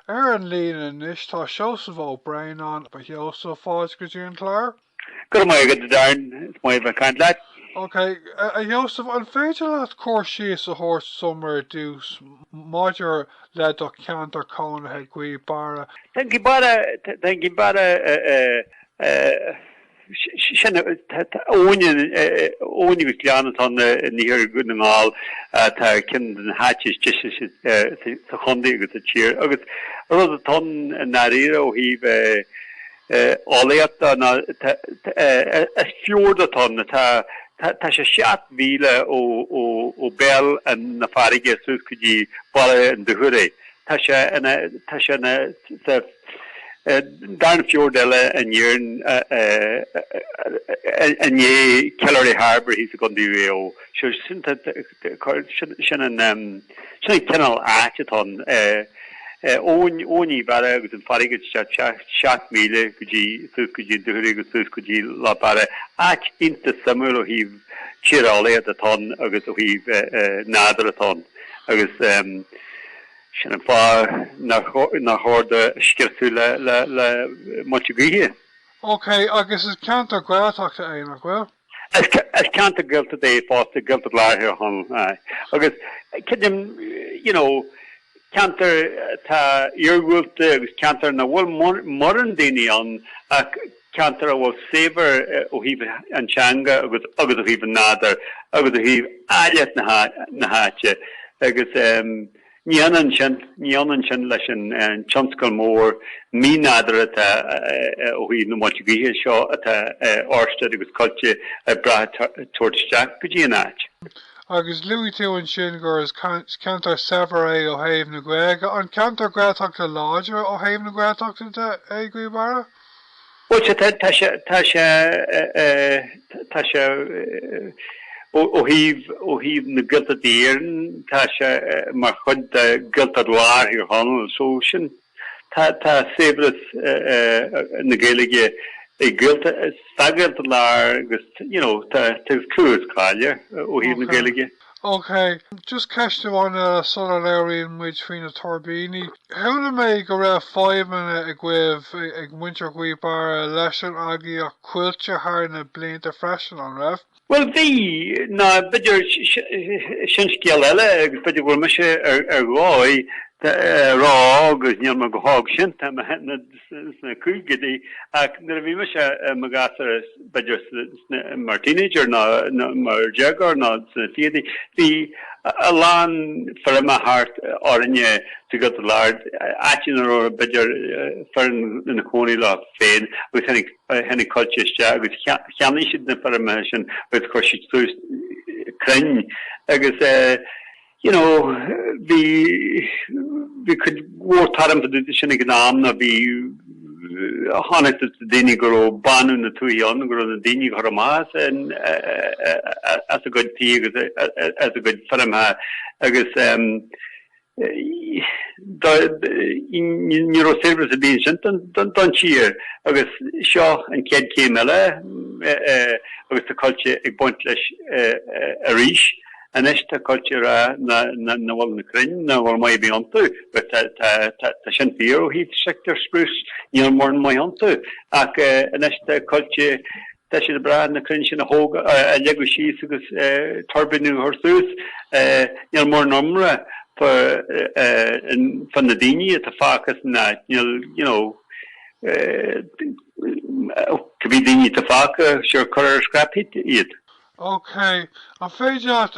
An líon is tá Seosamh Ó Braonáin ba Seosamh fáid go dtí an chláir? Go mai go darn mai ba can lad. Okay, Seosamh an féidir leat cóir síos a horse somewhere dús maidir le do ceantar cónathe Gweebarra. Thank you bara sin óin go ceanna an níor go ngáil tá cin an háis sa chundaí agus a tíir agus rud atá naíire ó híh áléata fiordatá tá sé 7,000 ó bell an na farige sus go dtí baile an dohuiré. Tá sé darn fjordelle en jern en je Kellery Harbour hís a gondí ó sin kennal áton óní bara agus an farige 7,000 goji suskudí duhur agus suskudí Labhair át inte samul ó híh tírále aton agus ó híh nádar aton agus sin an fá nach horde skirú le motigihe. Okay, agus is ceantar gContae é well? As can't gContae é fásta gContae láthir hon agus kidim cantar tá Iúilte agus cantar na bhfuil modern daine an ach cantar a bhfuil saver ó híh antseanga agus ó híh nádar agus ó híh áileat na háte agus Níanan sin leis an tionscail mór mí nádar ó hí na motigihe seo atá áirstead agus coilte braithe tuairteach go dtí an áit. Agus luí tú an sin gur is cantar sever é ó thaobh na Gaeilge an cantar gContae láidir ó thaobh na gContae é Gweebarra? Well, tá sé ó híh na gContae déireann tá sé mar chud gContae láthir hon so sin tá sabras na Gaeilge é gContae stagContae lár agus tá clús cáile ó híh na Gaeilge. Okay, just ceistúháin solar léiríonn muid faoin na turbiní. Thula mé go raibh 5 minute ag gcuibh ag muintear Gweebarra leis an agaí a cuilte thar na blianta freisin an raibh? Well, bhí na beidir sin scéal eile agus beidir bhfuil me sé ar gáid rá agus níl me go hág sin tá hena sna cúgadí ach na bhí me sé me gasar beidir mar teenager na mar jeagar ná sna fiadi bhí a lán feirm a hart áirinne sa gContae lár áitin ar beidir feirm na cónaí lá féin agus hennig coilteiste agus cheannaí siad na feirm sin agus chuir siad tús crenn agus we could go taram for the sinnig namna be honest the dini go banu na tuion go the dini go mas and as a good tea as a good film agus in neuro service a being don't cheer agus shaw and kid came agus the culture ag pointless a rish and esta culture na wal na crin na wal mai be onto but ta sin fear heat sector spruce you more mai onto ak and esta culture ta sin bra na crin sin a hoga a lego shi agus turbinu horsus you more numra for van the dini at focus na to be dini to focus sure color scrap it. Okay, an féidir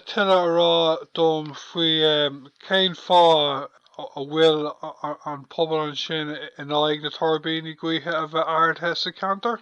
tuile rá dom faoi céin fá a bhfuil an pobl an sin in áig na turbíní gaoithe a bheith airde sa cantar?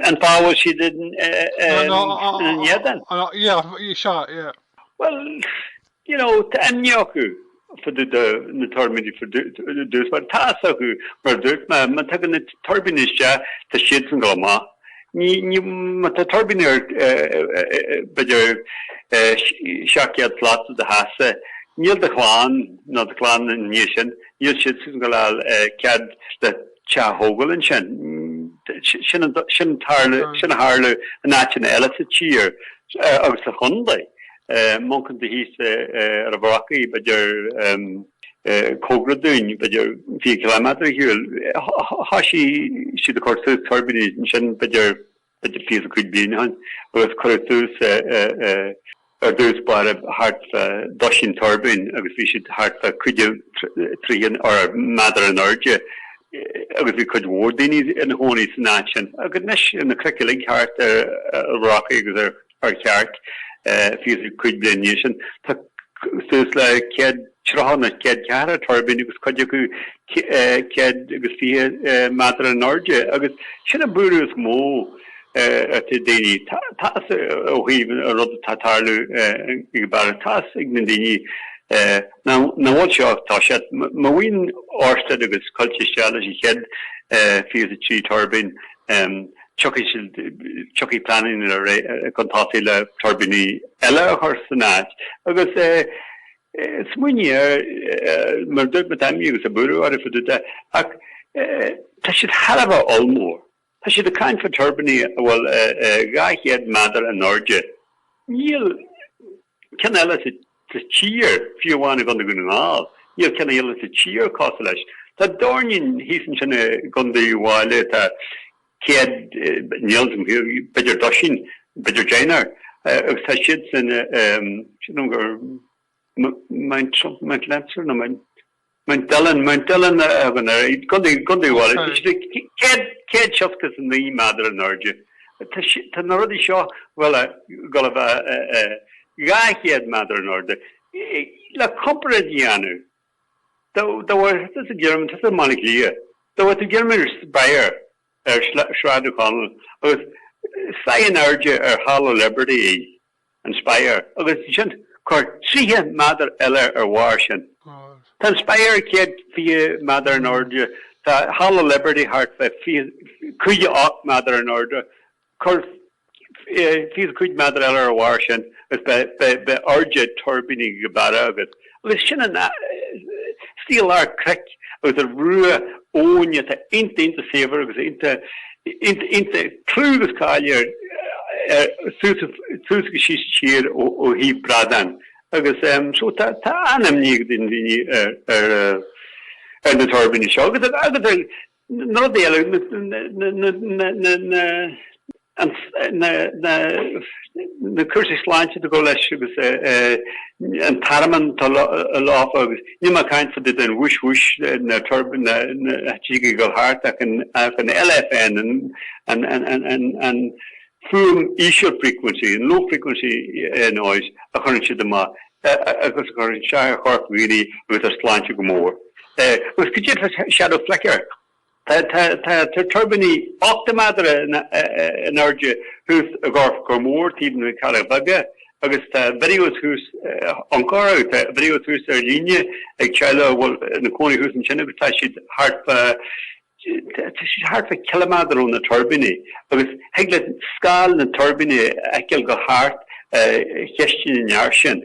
An fá bhfuil siad in Yedan? Yeah. Well, tá amneochu for the turbíní for dús, but tá acu mar dús, man tugann na turbíníiste tá siad san gomá. Ni mata turbiner beidir shakiad plat de hasse níl de chláán ná de chláán in nísin níl si go cad le cha hogel in sin haarle an áitina eile sa tír agus a chundai moncan de hís ar a bhracaí beidir Cogradún, beidir 4 kilometer Iúil. Hashi si the course turbiní sin beidir 4 bliain han, agus chuirtús dús bara hart doshin turbine, agus vi si hart cuide trían or madar an airde, agus vi could wardini in honi snatchin. Agus nish in the crickling hart rocky agus ceart, fi cuide bliain nishin. Sus le ked Trahana ked cara turbine agus coide ked agus fi madar an airde, agus sin a burús mó Dini tas óhín a rud tatarlu Gweebarra tas ignadini na what shock tashat mawin orsted agus culture head fi chi turbine chucky planning a gContae le turbiní ella horsanat agus smunia mar dut matami agus a buru ar for the ak tashit halava almore. Tá si de kain for turbiní well gaiad madar an airde. Níl ken eile te cheer fiúháin gan gun á. Níl ken eile te cheer cos leis. Tá dornin hísan sinna gundaí bháile tá céad níl beidir dosin, beidir dénar. Agus tá siad sin gur main lenser na main Dylan gundaí bháile. Céad seachtas in the madar an airde. Tá na rudí seo bhfuil go gaiad madar an airde. Le compara díanú. That's a German, that's a Monica. Though it's a German Bayer, Shradú Connell, agus Sayan airde Hollow Liberty and Spire. Agus sin cur tríhe madar eile Warshin. Tá Spire céad fi madar an airde. Tá Hollow Liberty hart cuide 8 madar an airde. Cur fi cuide madar eile Warshin agus be airde turbiní Gweebarra agus. Agus sin Steel ar crick agus a rua óne tá inte séver agus inte clúgus cáilir túsga síos tír ó hí bradan. Agus so tá anam níg din na turbiní seo. Agus nó déile na cursa sláinte go leis agus an tarman lá agus ní má caiint fa an whoosh na turbin na tíige go hart ach an LFN and full issue frequency and low frequency noise a chun si má agus chun se chort really with a sláinte go mór. Was could shadow flicker. Turbiní 8 madar an airde who's a gorf gormór tíbn we Calabagga agus videos who's ankara videos who's líne ag chela well na cóí who's an sinna tá siad hart fa kilometer on na turbiní agus hegle scáil na turbiní eil go hart cheistin in jarsin.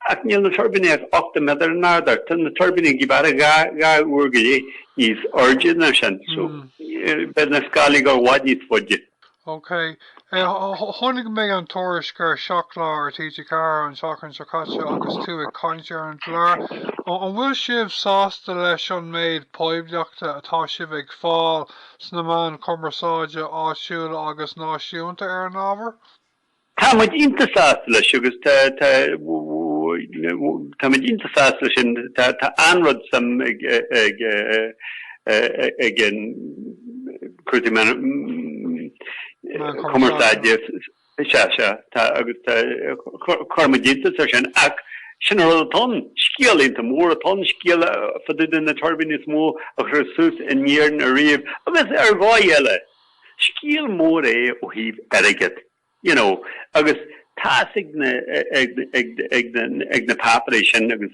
Ac níl na turbiní 8 madar an airde tan na turbiní Gweebarra ga uirge is origin sin so be na scála go bhaid fudge. Okay. Honnig mé an toris gur seachlá títe car an seachan sacate agus tú ag caiinte an lár. An bhfuil sibh sásta leis an méid poibdeachta atá sibh ag fáil sna man conversáide áisiúil agus náisiúnta ar an ábhar? Tá muid ionta sásta leis agus tá muid ionta sásta leis sin tá anrod sam again curti man conversáide tá agus cormadínta sin ach sin ton skiel into mór a ton skiel fadid in na turbine is mó a chusús in níarn a riamh agus ar bháile skiel mór ó híh airigid you know agus tásigh ag na papra sin agus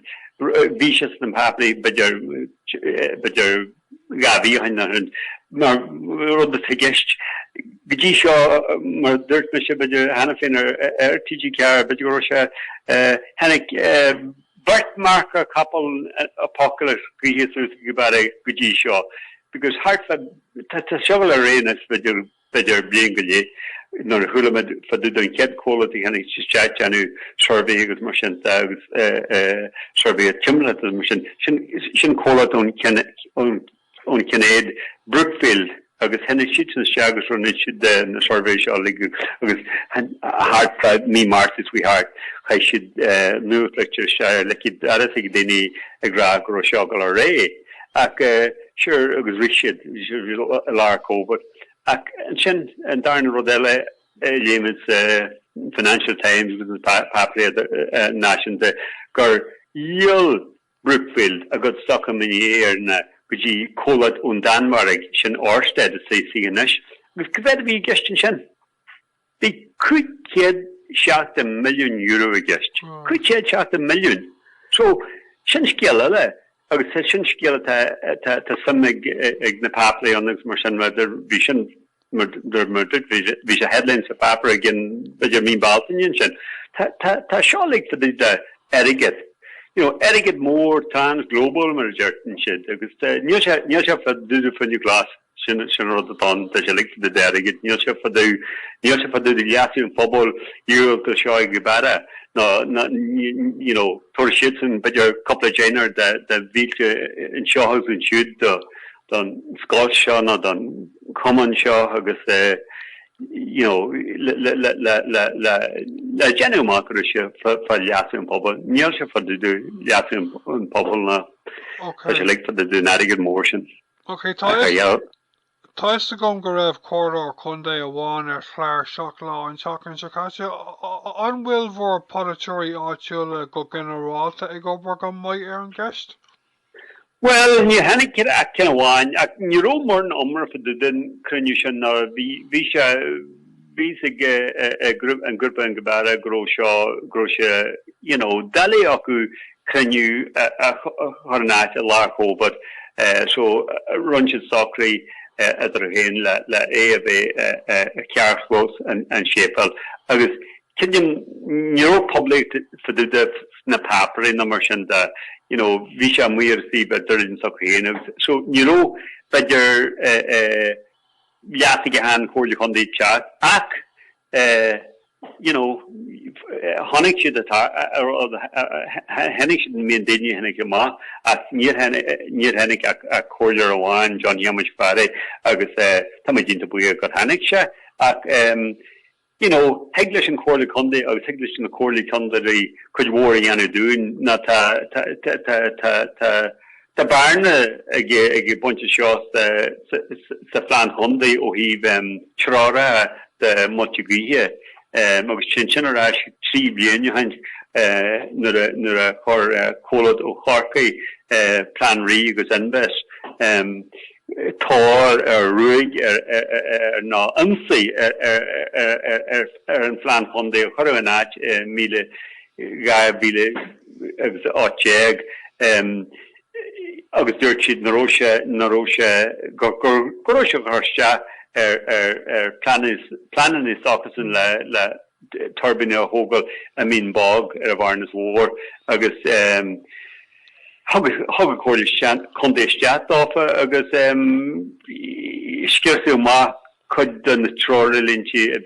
víses na papra beidir gaví hain mar rud a tegeist Gdí seo mar dúirt me se beidir hena fin ar TG cear beidir go se hennig Bert mark a couple apocalypse Gweebarra Gdí seo because hart tá several arenas beidir blian go lé nor hula for the done kid quality and it's just chat janu survey agus machine survey timlet machine shin quality on Canada Brookfield agus hennig si agus run na survey agus hard proud me Martis we hard I should move lecture share like déni a gra go shogal array ak sure agus Richard larko but ak sin and darn rodelle James Financial Times with the paper nation the gur Iúil Brookfield a good stock in the air na Gji kolat on Danmark sin Orsted say signish. With kvad be gestion sin. They could get shot €1,000,000 a guest. Could get shot $1,000,000. So sin skilla agus sin skilla ta summig ag na paplay on this marsin der vision murdered visa headlines of paper again but you mean Baltinian sin. Ta shalig for the etiquette. You know, etiquette more trans global manager and shit. Because Nyosha for the new class, Shin the ton, the select the etiquette, Nyosha for the Yasin football, Iúil to show Gweebarra. No, not you know, Torshits and but your couple of Jainer the week in Shawhouse and shoot done Scotch Shaw, not done common Shaw, I guess. You know, la genuine market for Yasin Pobble, Nielsen for the Yasin Pobble now. Okay. I like for the Nadig motion. Okay, Tais to go Garev corridor Conde a one Flare shock law and shock and Shakacha on will for Potatory Archula go generalta a go work on my own guest. Well, you had a kind of one. You know more than for the din creation or visa a group and Gweebarra Grosha, you know, Dali Aku can you Hornat a larko, but so Runchid Sockley at the Hain la A Carclos and Shapel. I was can you public for the paper in the merchant you know, Visha Muir see but there isn't so you know but you're Yatigahan for you on the chat you know Honig should Hennig should mean Dini Hennig Ma at near Hennig a cordial one John Yamish Fare Agus Tamajin to Buya got Hennig you know, Heglish and Corley Conde, or Heglish and Corley Conde, could worry and Dhún, not the barn a bunch of shots, the Plean Conde, or he Churara, the Mochiguia, Mogus Chinchin or Ash, 3 billion, you hand, Nura Colot or Harkey, Plan Re, goes invest. Tor ruig no unsi Plean Conde Corona mile Gaile Ocheg August Dirchid Narosha Gorosha Harsha Planan office in la turbiní Hogel I mean bog Awareness war August Hog Corley Conde Stat off August Skirsu Ma could the natural linchi a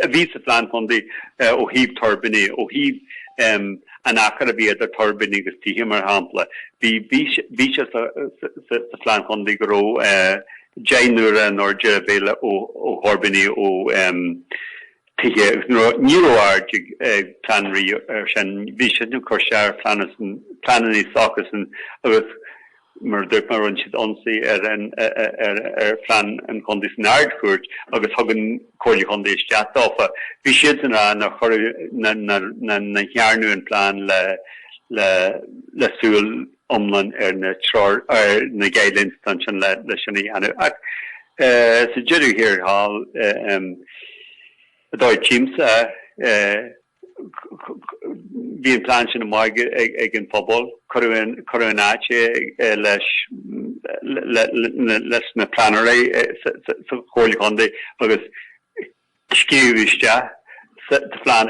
visa Plean Conde o heave turbiní o heave an akara be the turbiní gus him or hampla be the Plean Conde grow Jainura nor Javela o Horbiní o Neuroarg Plan Re and Vision Corshar Planany Socus and with Murder Marunchid Onsi Plan and Condis Nardfurt, August Hogan Corley Conde Stat offer. Vision and a Yarnu and Plan la Sul Umlan na Chor na Gaelin Stanchen la Shani Anu. So Jerry here Hall Doi teams being planned in the market again football Coronache less na plannery so Corley Conde because skewishja the plan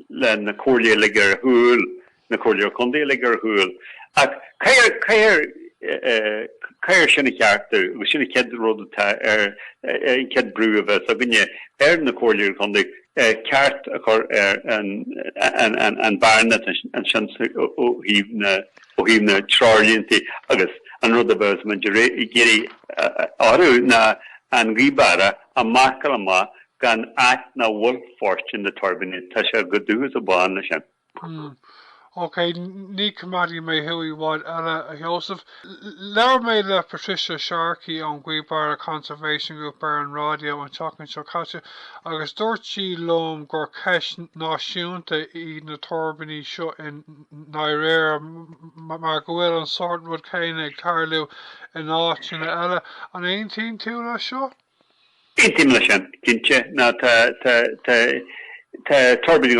la Corley ligger Hool na Corley Conde ligger Hool cair sinna cheartú, agus sinna cead rudatá cead brú a bheith, so gnne na cóirliúr chun ceart a chur an barnet an sin ó híomna trálíntaí agus an rud a bheith man géirí áú na an Gweebarra a marcail amá gan ait na bhfuil fortin na turbiní tá sé go dúgus a bán na sin. Okay, ní cumadi mé hiúí bhád eile a Seosamh. Leabhar mé le Patricia Sharkey an Gweebarra Conservation Group ar an Raidió an teachn seo caite agus dúirt sí lom gur ceis náisiúnta í na turbiní seo in Naoire mar go bhfuil an sortmhúd céine ag tarliú in áit sinna eile. An aontín tú le seo? Aontín le sin, cinnte ná tá turbiní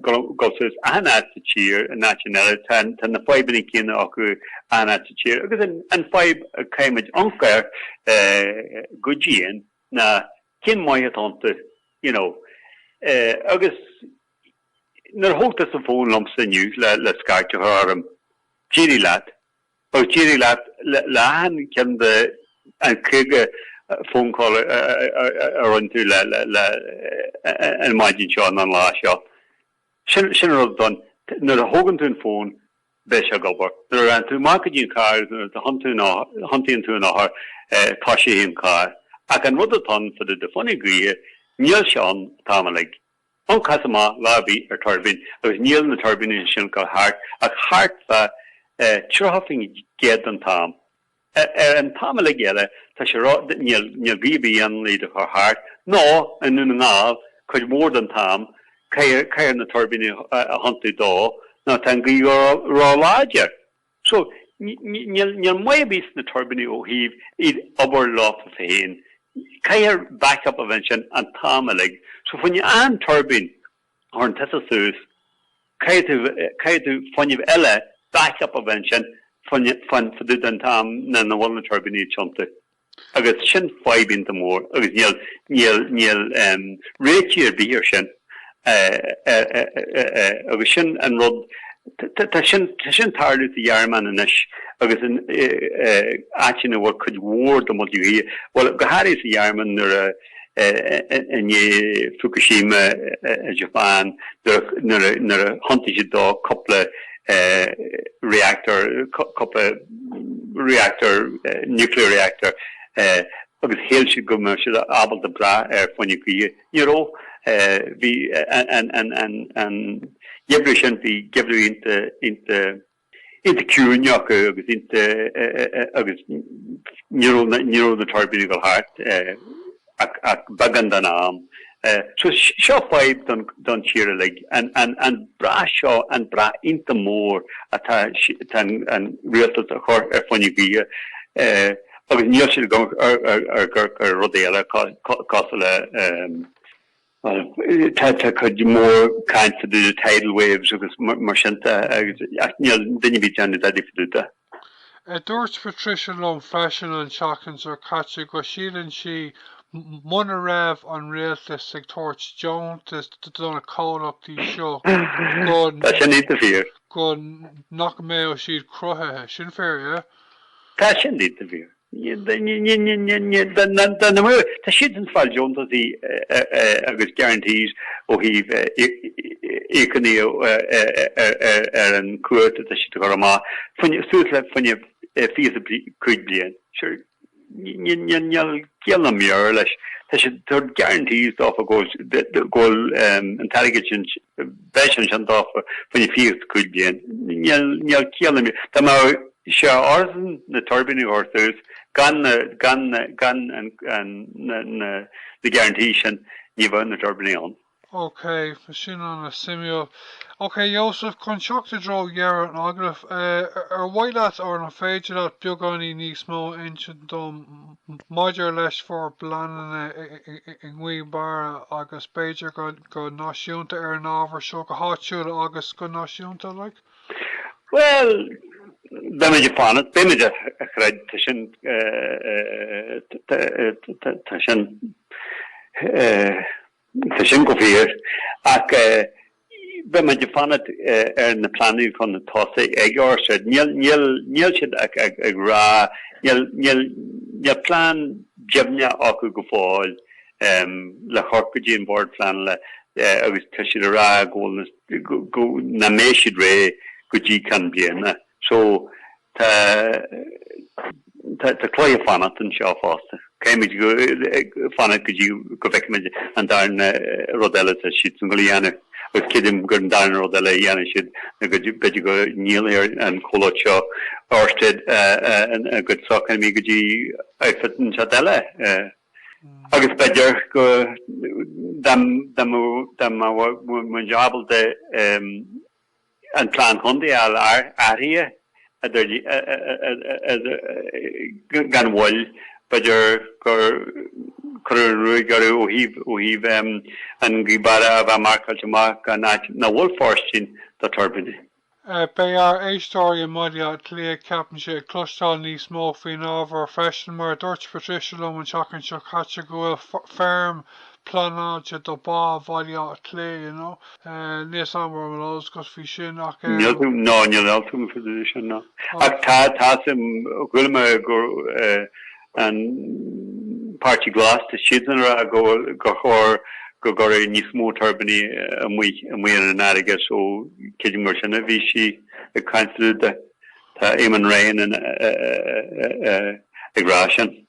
go sus anat tír national tan na feirm cin acu anat tír agus an feib caiimiid ancair gojían na cin maiatanta agus nar hótas sa fón lomsa nniu le scaite thum jíri leat ó jíri leat lehan cin de an chuige phone call run tú le an maidin seo an lá seo. Sin rud don nar a hógan tún fón be se gobar. Nar an tú marketing cars a huntíon tú nachar tá sé hín car. Ac an rud atá fa de funny gríe níl se an támalig. An casamá lábí ar turbín agus níl na turbín sin go hart ach hart fa trhafing géad an tám. An támalig eile tá sé níl bíbí an líad a hart nó an nu ngáil chuid mór an tám cair na turbíní a huntú dó ná tan gí rá láidir. So níl muibís na turbíní ó híh iad obair lá a féin. Cair backup of an támalig. So when you an turbine or an tessa sus, kaitu funny ella backup of an fun for the tam na na one turbine chunte. Agus sin five in the more. Agus niel ratier be here shin. Agus sin and rod tashin tardu the yarman and ish. Agus in actually what could ward the what you hear. Well, Gahari is the yarman there. In Fukushima, Japan, there hunted dog couple reactor, nuclear reactor. Because hill should go should able to bra when you know, we and you shouldn't be given into Cunyock, into neuro the turbine heart. Bagan dan arm. So shaw five done cheerily and bra shaw and bra into more at and real to the horse funny be new should go Raidió Tata could more kind to do the tidal waves because Marshanta didn't be done that if you do that. Dúirt Patricia lom fashion and shockings or catchy go sheil and she Mona Rav on realist like Torch Jones to done a call up the show. That's an interview. Go knock me or she'd cry. Shin fair, yeah? That's an interview. The shouldn't fall Jones as the guarantees or he economy and quote that she took her ma. When you feasibly could be sure. Kill them your leis. They guarantees off a goal intelligence vision and off when you feel could be in. You'll kill them. The more share arson the turbine horses gun and the guarantees you've on the turbine on. Okay, machine on a simio. Okay, Seosamh, constructed draw Ghearr an Aglah. White lads are on a page that Bugani needs more ancient maidir leis for Plean in Gweebarra August Beja go náisiúnta an ábhar seo go háitiúil agus go náisiúnta like? Well, damage upon it, damage a chreid tashin go fear. be me de fan na planning kon na tosse egar said niel ag ra niel plan jebnya aku go fall le horkujin board plan le agus te ra go na me re go ji kan bien so ta kloie fan an seo fast Keimid go fanna could you go back and darn rodella shit goliana with kidim gun darn rodella yana should go go kneel here and colocho orsted and a good sock and me go ji outfit and chatella agus bedger go dam job de and plan hundi al area gan wall Badger Garu Ohiv and Gweebarra va Markal Jamak and na wolf forstin the turbiní. Bear story in Modia Clea Captain Clustal Ní Smoke Fin over Fashion Mer Dutch Patricia Loman Chocken Chuck Hatchagul feirm Plean do ba Valia Clea, you know. Nis Amber Malos cos fi sin no Niltum position no. Tasim Gulma go and party glass to shidden go ní smó turbiní and we an aige so kidding mar sinna vi si a kaintú de ta éman rain and aggression.